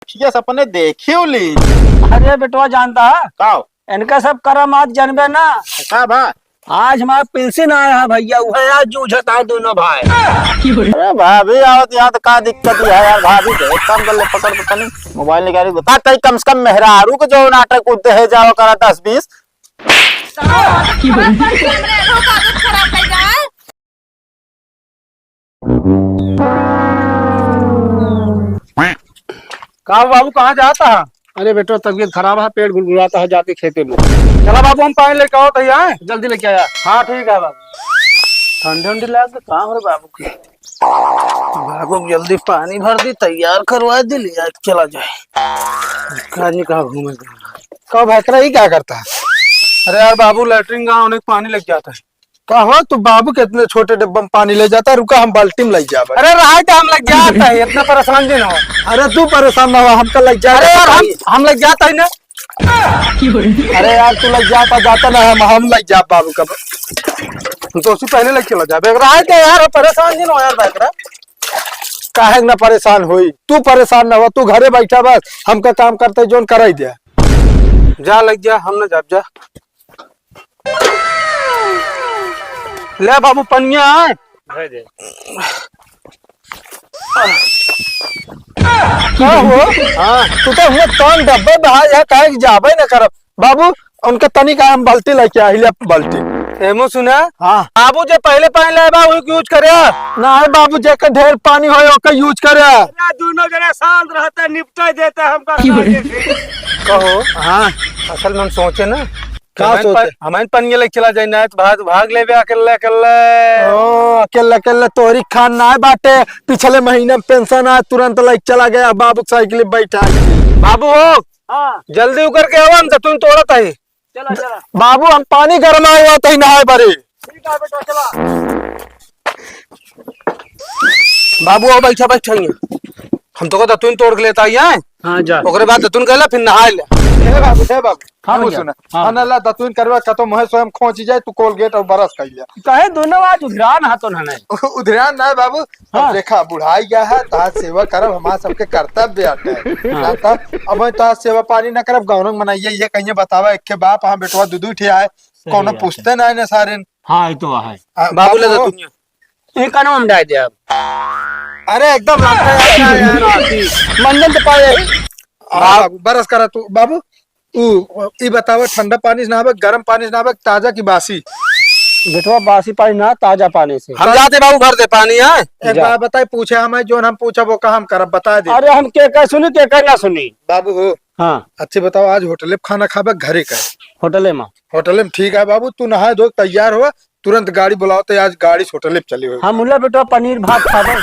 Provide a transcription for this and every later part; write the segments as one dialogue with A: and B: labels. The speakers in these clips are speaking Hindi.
A: अखिया सपने देखी ली।
B: अरे बेटवा जानता है
A: का
B: इनका सब करामात जानबे ना।
A: का बा?
B: आज हमारा पिलसिन आया है भैया, वह आज जूझता है दोनों भाई।
A: अरे भाभी आवत यहाँ तो का दिक्कत है यार। भाभी के एक काम कर ले, पकड़ पता नहीं मोबाइल निकाली बता तई कम से कम मेहरारू को जो नाटक कूदते है जाओ करा 10-20।
B: कहा बाबू कहाँ जाता है?
C: अरे बेटा तबीयत खराब है, पेट गुड़गुड़ाता है, जाके खेते में।
B: चला बाबू हम पानी लेके आओ तैयार।
C: जल्दी लेके आया।
B: हाँ ठीक है बाबू। ठंडे ठंडे लगा तो कहाँ हो बाबू की।
C: बाबू जल्दी पानी भर दी, तैयार करवा दी, लिया चला जाए। आदमी कहाँ घूमेगा?
B: कहो भैकरा ही क्या करता है?
C: अरे यार बाबू लैटरिन गाँव होने पानी लग जाता है।
B: कहो तू बाबू के इतने छोटे डिब्बे में पानी ले जाता है, रुका हम बाल्टी में लग जाए।
C: अरे रहा टाइम लग जाता है, इतना परेशान भी ना हो।
B: अरे तू परेशान ना हो, हमका लग जाए।
C: अरे यार हम लग जाता है ना।
B: अरे यार तू लग जाता ना, हम लग जा बाबू का।
C: तो उससे पहले लग चला जा। रहा क्या यार, परेशान भी ना हो यार बैकरा।
B: काहे ना परेशान होई, तू परेशान ना हो, तू घरे बैठा बस हमका काम करते जोन कराई दे।
C: जा लग जा, हम ना जा जा। ले बाबू पनिया है।
B: क्या हो? हाँ तू तो हमें कौन डब्बे बहाय है, काहे जाबे ना करब बाबू। उनके तनी का हम बाल्टी लेके आई ले बाल्टी।
C: एमो सुना?
B: हाँ
C: बाबू जो पहले पानी लाए बा वही यूज करे
B: ना है बाबू, जेकर ढेर पानी हो ओकर यूज करे।
C: दोनों जने शांत रहता निपटा देता हमका। कहो
B: हाँ
C: असल में हम सोचे ना
B: का सोचे?
C: हमारे पनिया लेके चला जाए ना तो भाग ले अकेले अकेले।
B: ओ अकेले अकेले तोरी खान ना है बाटे, पिछले महीने में पेंशन आया तुरंत लेके चला गया बाबू साइकिल बैठा।
C: बाबू हो
B: हाँ
C: जल्दी उकर के आवा, हम तुम तोड़त है।
B: चला चला बाबू, हम पानी गर्म आया तो ही नहाए बरे। ठीक है बेटा चला।
C: बाबू आओ बैठा बैठा हम तो कहता तुम तोड़ के लेता है।
B: हाँ जा।
C: ओकरे बाद तुम कहला फिर नहाए ले।
B: हे बाबू
C: हाँ
B: हम
C: भैया,
B: सुना
C: हाँ।
B: अनला दतुन करवा का तो मोह स्वयं खोची जाए, तू कोलगेट और बरस कइया
C: कहे दोनों आज उधरान हाथों ना
B: उधरान ना है बाबू।
C: हाँ।
B: अब देखा बुढ़ाई गया है, ताज सेवा करब हमारा सबके कर्तव्य आटे है। अब मैं ताज सेवा पानी ना करब गाँव में मनाइए, ये कहिए बतावा एक के बाप हाँ बेटवा दूधू ठे आए कोनो पूछते ना है सारे।
C: हाँ ये तो है।
B: बाबू ले
C: हो।
B: दतुन
C: ये कानून हम डाल दे अब।
B: अरे एकदम
C: मंजन तो पाए
B: बाबू बरस करा तू बाबू। ई बतावा ठंडा पानी से नहावे गर्म पानी से नहावे ताजा की बासी?
C: बेटवा बासी पानी ना ताजा पानी से
B: हम जाते बाबू भर दे पानी है। एक
C: जा।
B: बात बताए पूछे हमें जो हम पूछा वो का हम करब बता दे।
C: अरे हम के कह सुनी के कह ना सुनी।
B: बाबू हो
C: हाँ
B: अच्छे बताओ, आज होटल में खाना खाबे घरे का?
C: होटले में।
B: होटल में ठीक है बाबू, तू नहा धो तैयार हो, तुरंत गाड़ी बुलाओ तो आज गाड़ी होटल में चली हुई।
C: हम मुला बेटवा पनीर भात खाबो।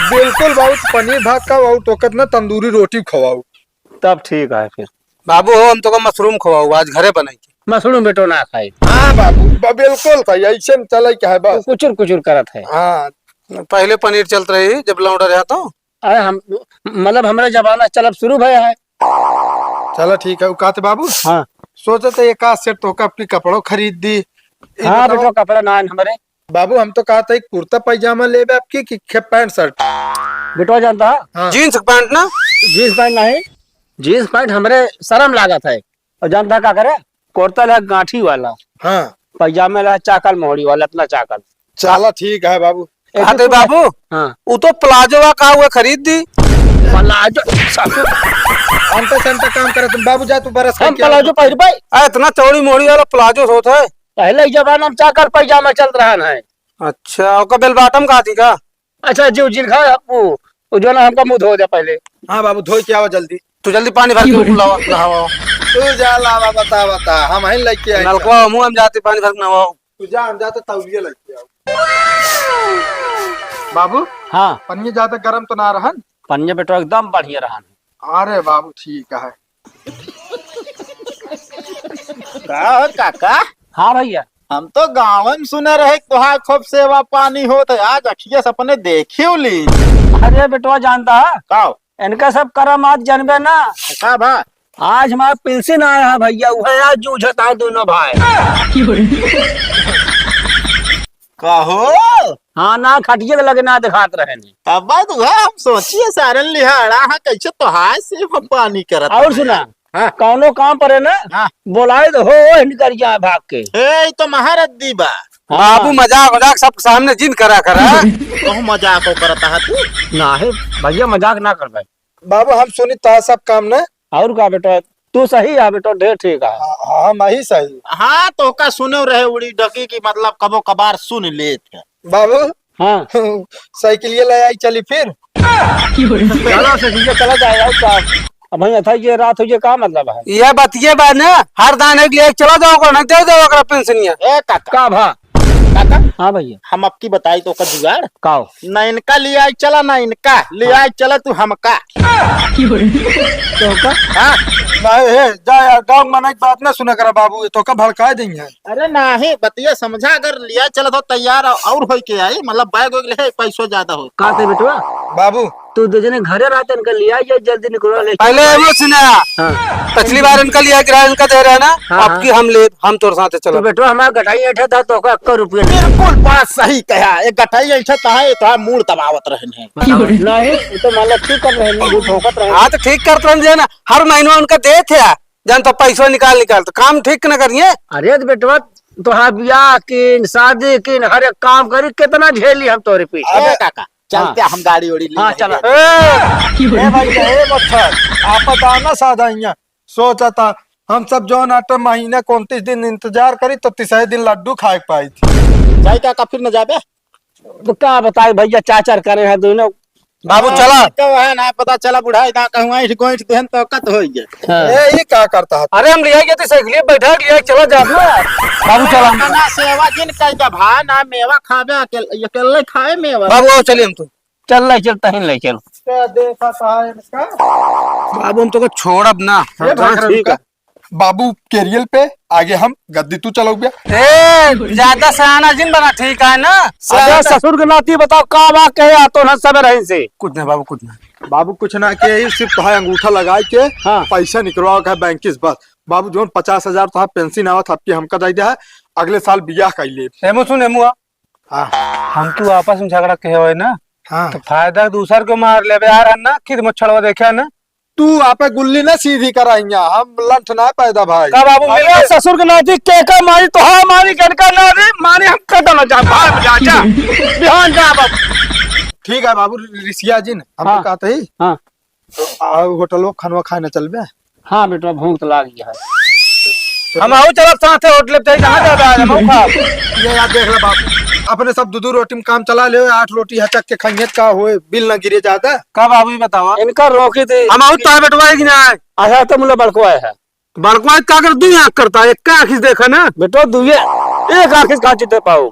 B: बिल्कुल बाबू, पनीर भात का टोकत ना तंदूरी रोटी खवाऊ।
C: तब ठीक है फिर।
D: बाबू हो हम तो का मशरूम खवाऊ आज घरे बनाई।
C: मशरूम बेटो ना खाई,
B: हाँ बाबू बिल्कुल सही, ऐसे में चले क्या है बस।
C: कुचुर कुचुर करत है।
B: हाँ
D: पहले पनीर चलत रही जब लौंडा रहा तो।
C: अरे हम मतलब हमारे जमाना चलब शुरू भया है।
B: चलो ठीक है। कहते बाबू
C: हाँ
B: सोचे तो एक आध सेट तो अपनी कपड़ों खरीद दी। ये
C: हाँ
B: बताओ,
C: बेटो कपड़ा ना हमारे।
B: बाबू हम तो कहा था एक कुर्ता पैजामा ले आपकी कि पैंट शर्ट?
C: बेटवा जानता है
B: हाँ।
D: जीन्स पैंट ना।
C: जीन्स पैंट नहीं, जीन्स पैंट हमरे शर्म लागत है। और जानता क्या करे, कुर्ता है गांठी वाला,
B: हाँ
C: पैजामे ला चाकल मोहड़ी वाला, इतना चाकल।
B: चलो ठीक है बाबू।
D: अरे बाबू
C: हाँ
D: वो तो प्लाजो का हुआ खरीद दी।
C: प्लाजो
B: अंतर संतर काम करे तुम बाबू, जा तू बरस
C: हम प्लाजो पहन भाई।
D: इतना चौड़ी मोड़ी वाला प्लाजो होता है।
C: पहले ही जमाना में चाकल पैजामा चल रहा है।
D: अच्छा ओका बेल बॉटम का थी का?
C: अच्छा जो जिनखा वो जो ना हमका मुंह धो दे पहले।
B: हाँ बाबू धो के आओ जल्दी।
D: तू जल्दी पानी भर के बुलावा नहावा।
B: तू जा लावा बता हम ही लेके आए।
D: नलका मुंह हम जाते पानी भर के नहावा।
B: तू जा हम जाते तौलिए लेके आओ। बाबू
C: हाँ
B: पन्नी ज्यादा गरम तो ना रहन?
C: पन्ने बेटवा एकदम बढ़िया रहा।
B: अरे बाबू ठीक है।
A: काका
C: हाँ भैया,
A: हम तो गाँव में सुने रहे तुहार खूब सेवा पानी होत है, आज अखिया सपने देखी ली।
C: अरे बेटवा जानता है
A: का
C: इनका सब करामात जानबे ना।
A: का बा?
C: आज हमारा पिलसिन आया है भैया, वह आज जूझता है दोनों भाई।
A: कहो
C: हाँ ना खटिए के लगे ना दिखात रहे नहीं।
A: अब बात हुआ हम सोचिए सारन लिहाड़ा हाँ कैसे तो हाय से हम पानी करत
C: और सुना
A: हाँ।
C: कौनो काम पड़े ना
A: हाँ।
C: बोलाए तो हो निकल जाए भाग के।
A: ए तो महारद्दी बा
D: बाबू मजाक मजाक सब सामने जिन करा करा।
A: तो मजाक को करता है तू
C: ना है भैया मजाक ना कर भाई।
B: बाबू हम सुनी तो सब काम ने
C: और का बेटा तू सही है बेटा ढेर ठीक है।
B: हाँ मैं ही सही।
A: हाँ तो का सुने रहे उड़ी डकी की मतलब कबो कबार सुन लेते
B: बाबू
C: हाँ
B: साइकिल ले आई चली फिर।
C: चलो से चला जाएगा क्या अब भैया था ये रात हो ये का मतलब है।
D: यह बतिए बा ना हर दाने के लिए चला जाओ ना दे दो पेंशनिया।
A: ए काका
C: का भा
A: काका
C: हाँ भैया
A: हम अब की बताई तो का जुगाड़
C: काओ
A: ना इनका ले आई चला ना इनका ले आई चला तू हमका
C: तो का
A: हाँ
B: नहीं है जा यार गाँव में बात ना सुना करा बाबू तो का भड़का देंगे।
A: अरे नहीं बतिया समझा अगर लिया चला तो तैयार और हो के आई मतलब बैग वैग ले पैसों ज्यादा हो
C: का थे बेटवा
B: बाबू
C: तू दो जने घरे रहते इनका लिया ये जल्दी निकलो ले।
D: पहले वो सुना
C: हाँ
D: पिछली बार इनका लिया किराया इनका दे रहा है ना
C: हाँ,
D: अब की हम ले हम तोर साथ
C: तो
D: चलो।
C: बेटवा हमारा गठाई ऐठा था तो का 1 रुपया
A: बिल्कुल बात सही कहा एक गठाई ऐसा है तो मूड दबावत रहे हैं
C: नहीं वो तो मतलब ठीक कर रहे हैं ठोकत रहे
D: हाँ तो ठीक करते रहे ना हर महीना उनका दे थे जान तो पैसा निकाल निकाल तो काम ठीक न करिए।
C: अरे तो बेटवा तोहार ब्याह की शादी की हर एक काम करी कितना झेली हम तोरे पे।
A: अबे काका चलते हम गाड़ी उड़ी ले
C: हाँ चला
B: ए भाई ए बच्चा आप दाना साधा यहाँ सोचा था हम सब जो नाटक महीने 29 दिन इंतजार करी तो 30 दिन लड्डू खाए पाई थी।
A: जाए काका फिर न जाबे
C: तो क्या बताए भैया चाचर करे हैं दोनों।
D: बाबू चला
A: तो है ना पता चला बुढ़ाई ना कहूँ इठ गोइठ देहन तो कत हो गए
B: ए ये क्या करता है।
D: अरे हम लिया गए थे साइकिल बैठा लिया चला जा बाबू चला
A: ना सेवा जिन कह के भा ना मेवा खाबे अकेले खाए मेवा
D: बाबू आओ चलिए हम तो
C: चल ले चल तहिन ले चल
B: क्या देखा था इसका
D: बाबू हम तो छोड़ अब ना।
B: ये भाग रहा है उसका। बाबू केरियल पे आगे हम गद्दी तू चलोगे।
D: ए ज्यादा सयाना जिन बना ठीक है ना।
C: अरे ससुर के नाती बताओ का बा कहे तो ना सब रही से
D: कुछ नहीं बाबू कुछ नहीं।
B: बाबू कुछ ना के ही सिर्फ तो अंगूठा लगा के
C: हाँ।
B: पैसा निकलवाओ का बैंक की बस। बाबू जो 50,000 तो पेंशन आवत आपकी हमका दे दिया है अगले साल बियाह कर ले।
D: हेमू सुन हेमू
B: हाँ
D: हम तू आपस में झगड़ा कहे हुए ना
B: हाँ
D: तो फायदा दूसर को मार ले यार है ना खिद मच्छर देखा ना
B: तू आप गुल्ली ना सीधी कराइया हम लंठ ना पैदा भाई।
D: का बाबू मिले
C: ससुर के नाती के का मारी तो हाँ मारी कनका नाती मारी हम कदम जा भाग जा जा बिहान जा बाबू।
B: ठीक है बाबू ऋषिया जी ने हम
C: हाँ।
B: कहते ही
C: हाँ
B: होटल खानवा खाने चलबे।
C: हाँ बेटा भूख तो लाग गया है।
D: हम आओ चलो साथ होटल पे कहां जाता है हम खा
B: ये यार देख ले बाबू अपने सब दो रोटी में काम चला ले 8 रोटी हचक के खाइए का होए बिल न गिरे जाता।
D: का बाबू ही बतावा
C: इनका रोकी थी
D: हम आओ तो बेटवा कि ना
C: अच्छा तो मुझे बड़कवाए है
D: बड़कवा का कर दू आंख करता है एक का आंख देखा ना
C: बेटो दुए एक आखिर कहाँ चिते पाओ।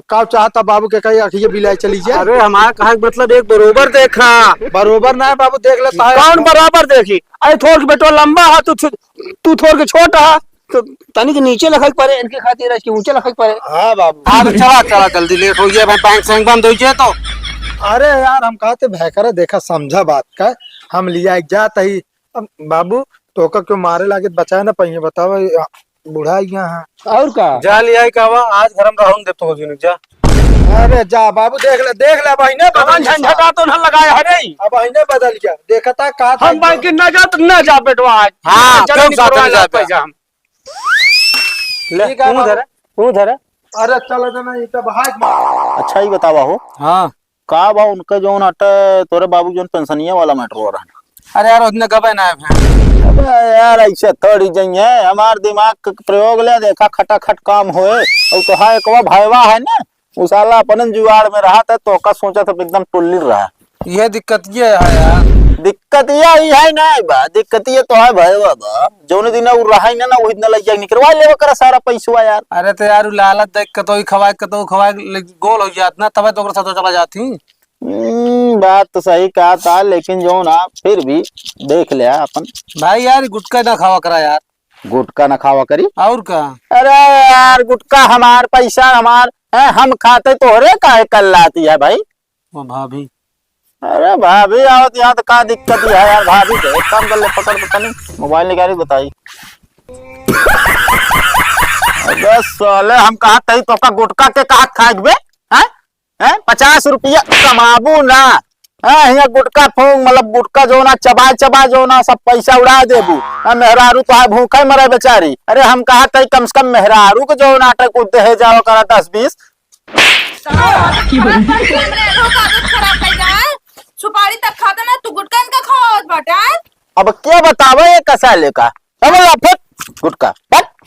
B: का चाहता बाबू के कहीं आखिए बिलाई चली जाए।
D: अरे हमारा कहा मतलब एक बरोबर देखा
B: बरोबर ना है बाबू देख लेता है
C: कौन बराबर देखी अरे थोड़ के बेटो लंबा है तू थोड़ के छोटा है तो तनिक नीचे लखक पड़े इनके खातिर इसके ऊंचे लखक पड़े।
B: हाँ बाबू
D: हाँ तो चला चला जल्दी लेट हो गया भाई बैंक से बंद हो जाए तो।
B: अरे यार हम कहते भैकर देखा समझा बात का हम लिया एक जात ही बाबू तो का क्यों मारे लागे बचाए ना पहिए बताओ बूढ़ा यहाँ
C: और का
D: जा लिया कावा आज घर में रहूं दे तो जा।
B: अरे जा बाबू देख ले बहिने
C: कौन झंझटा तो न लगाया है नहीं
B: अब बहिने बदल गया देखा था का
C: हम बैंक न जा तो न जा बेटवा आज
D: हाँ,
C: चलो
D: क्यों साथ में
C: निकलवा
D: जाते?
C: पैसा हम ले
B: ठीक है
C: तू धर तू धर।
B: अरे चलो जाना ये तो भाग
A: अच्छा ही बतावा हो
D: हाँ
A: का बा उनका जो नाटे तोरे बाबू जो पेंशनिया वाला मैटर हो रहा
D: अरे यार उतने गबे ना है
A: अबे यार ऐसे थोड़ी जाइए हमार दिमाग के प्रयोग ले देखा खटाखट काम होए और तो हा एक भाईवा है ना उसाला अपन जुआड़ में रहा था तो का सोचा था एकदम टुल्ली रहा।
D: ये दिक्कत ये है यार
A: दिक्कत यही है ना बा दिक्कत ये तो है भाईवा बा जौन दिन उ रहा ना वही दिन लग जाए निकलवा लेवा कर सारा पैसा यार।
D: अरे तो यार लालच देख कतो खवाए गोल हो जात ना तब तो साथ चला जाती।
A: बात तो सही कहा था लेकिन जो ना फिर भी देख लिया अपन
D: भाई यार गुटका ना खावा करा यार
A: गुटका न खावा करी
D: और का।
A: अरे यार गुटका हमार पैसा हमार है हम खाते तोहरे काहे कल लाती है भाई।
D: वो भाभी
A: अरे भाभी आवत यहाँ तो का दिक्कत है यार भाभी के एक काम कर ले पकड़ पता नहीं मोबाइल निकाली बताई बस साले हम कहा तही तो का गुटका के कहा खाए बे हैं है 50 रुपया कमाबू ना। यहाँ गुटका फूंक मतलब गुटका जो ना चबा चबा जो ना सब पैसा उड़ा देबू। मेहरारू तो है भूखे मरे बेचारी। अरे हम कहा था कम से कम मेहरारू को जो नाटक को दे जाओ करा 10-20।
E: सुपारी तक खाता ना तू गुटका इनका खाओ बेटा।
A: अब क्या बतावे ये कसाले का गुटका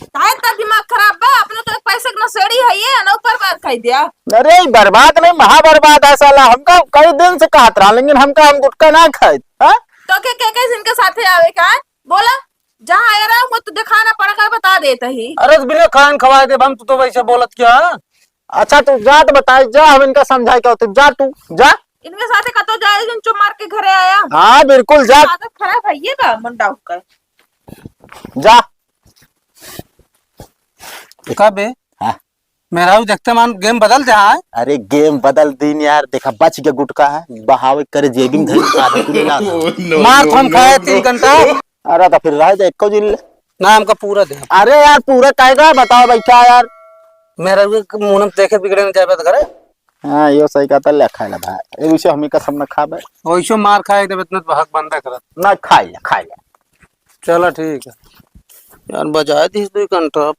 E: तार दिमाग खराब बा अपने तो पैसे का सेड़ी है ये ना ऊपर बात कह दिया।
A: अरे बर्बाद नहीं महा बर्बाद है साला। हमका कई दिन से कहत रहा लेकिन हमका हम गुटका ना खाए।
E: तो के इनके साथे आवे का बोला जहाँ आया रहा वो तो दिखाना पड़ेगा बता देता ही।
D: अरे बिना खान खवाए दे हम तो वैसे बोलत क्या।
A: अच्छा तू जा तो बताए जा हम इनका समझाए क्या होते। जा तू जा
E: इनके साथे कतो जाए जिन चुप मार के घरे आया।
A: हाँ बिल्कुल जा
E: आदत खराब है ये का मन डाउट कर
A: जा।
D: का बे
A: हाँ।
D: मेहरारू देखते मान गेम बदल जा।
A: अरे गेम बदल दिन यार देखा बच के गुटका है बहावे करे जेबी में धरी
D: मार थम खाए 3 घंटा।
A: अरे तो फिर रह जा एको जिन ले।
D: ना हमका पूरा दे।
A: अरे यार पूरा कायदा बताओ बैठा यार।
D: मेहरारू के मुंह में देखे बिगड़े न जाए करे।
A: हाँ यो सही कहता ले खाए भाई ए विषय हमें कसम न खाबे।
D: वैसे मार खाए दे इतना तो हक बंदा करत
A: ना खाए ले।
D: चलो ठीक है यार बजाए दी 2 घंटा।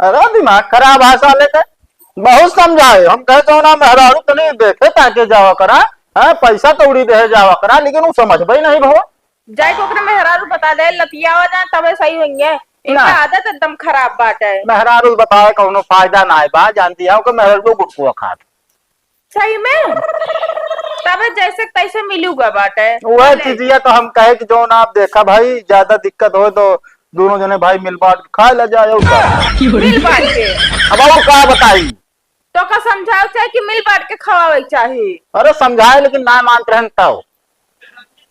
A: अरे दिमाग खराब है साले का। बहुत समझाए हम कहे तो ना मेहरारू तो नहीं देखे ताके जावा करा है पैसा तो उड़ी दे जावा करा लेकिन वो समझ भाई नहीं भव।
E: जाए को अपने मेहरारू बता दे लतिया हो जाए तबे सही होंगे। इनका आदत एकदम खराब बात है।
A: मेहरारू बतावे कोनो फायदा ना है बा जानती है कि मेहरारू गुटकुआ खा
E: सही में तबे जैसे तैसे मिलूगा बात है।
A: वह चीजिया तो हम कहे कि जो ना आप देखा भाई ज्यादा दिक्कत हो तो दोनों जने भाई मिल बांट खा ले जाए।
E: मिल बांट के
A: अब वो क्या बताई
E: तो का समझाओ चाहे कि मिल बांट के खवावे चाहिए।
A: अरे समझाए लेकिन ना मानते रहन तो।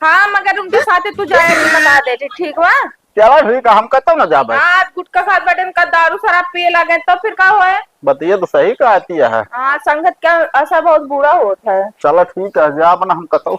E: हाँ मगर उनके साथ तू जाए बता दे ठीक बा।
A: चलो ठीक है हम कहते ना जा भाई।
E: हाँ गुटखा खात बटन का दारू शराब पिए लगे तो फिर का हुआ है।
A: बताइए तो सही कहती है।
E: हाँ संगत का असर बहुत बुरा होता है।
A: चलो ठीक है जा अपना हम कहते